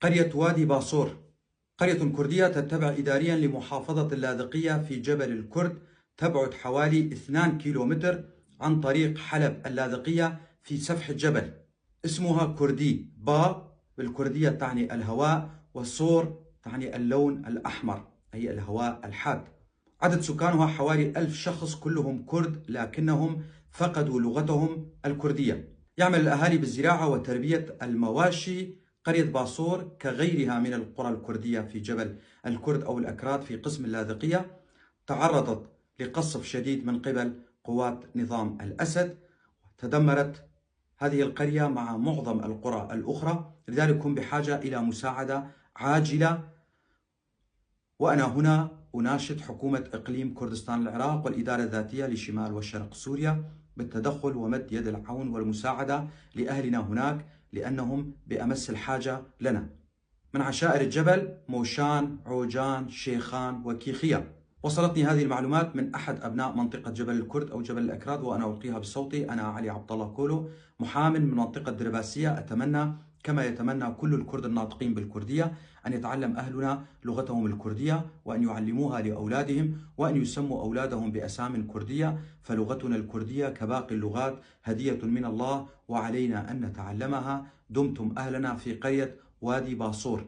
قرية وادي باصور قرية كردية تتبع إداريا لمحافظة اللاذقية في جبل الكرد، تبعد حوالي 2 كيلومتر عن طريق حلب اللاذقية في سفح الجبل. اسمها كردي، با بالكردية تعني الهواء، والصور تعني اللون الأحمر أي الهواء الحاد. عدد سكانها حوالي 1000 شخص، كلهم كرد لكنهم فقدوا لغتهم الكردية. يعمل الأهالي بالزراعة وتربية المواشي. قرية باصور كغيرها من القرى الكردية في جبل الكرد أو الأكراد في قسم اللاذقية تعرضت لقصف شديد من قبل قوات نظام الأسد. تدمرت هذه القرية مع معظم القرى الأخرى، لذلك هم بحاجة إلى مساعدة عاجلة. وأنا هنا أناشد حكومة إقليم كردستان العراق والإدارة الذاتية لشمال وشرق سوريا بالتدخل ومد يد العون والمساعدة لأهلنا هناك، لأنهم بأمس الحاجة لنا. من عشائر الجبل موشان، عوجان، شيخان وكيخية. وصلتني هذه المعلومات من أحد أبناء منطقة جبل الكرد أو جبل الأكراد، وأنا ألقيها بصوتي. أنا علي عبد الله كولو، محام من منطقة درباسية. أتمنى كما يتمنى كل الكرد الناطقين بالكردية أن يتعلم أهلنا لغتهم الكردية وأن يعلموها لأولادهم، وأن يسموا أولادهم بأسام كردية، فلغتنا الكردية كباقي اللغات هدية من الله وعلينا أن نتعلمها. دمتم أهلنا في قرية وادي باصور.